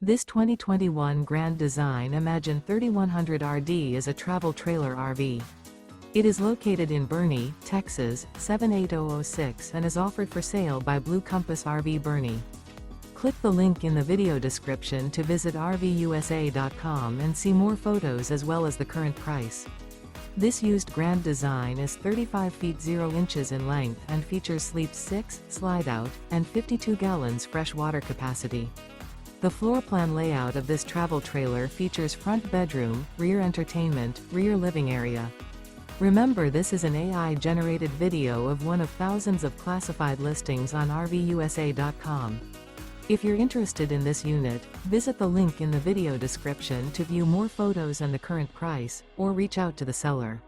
This 2021 Grand Design Imagine 3100 RD is a travel trailer RV. It is located in Boerne, Texas, 78006 and is offered for sale by Blue Compass RV Boerne. Click the link in the video description to visit RVUSA.com and see more photos as well as the current price. This used Grand Design is 35 feet 0 inches in length and features Sleep 6, Slideout, and 52 gallons fresh water capacity. The floor plan layout of this travel trailer features front bedroom, rear entertainment, rear living area. Remember, this is an AI-generated video of one of thousands of classified listings on RVUSA.com. If you're interested in this unit, visit the link in the video description to view more photos and the current price, or reach out to the seller.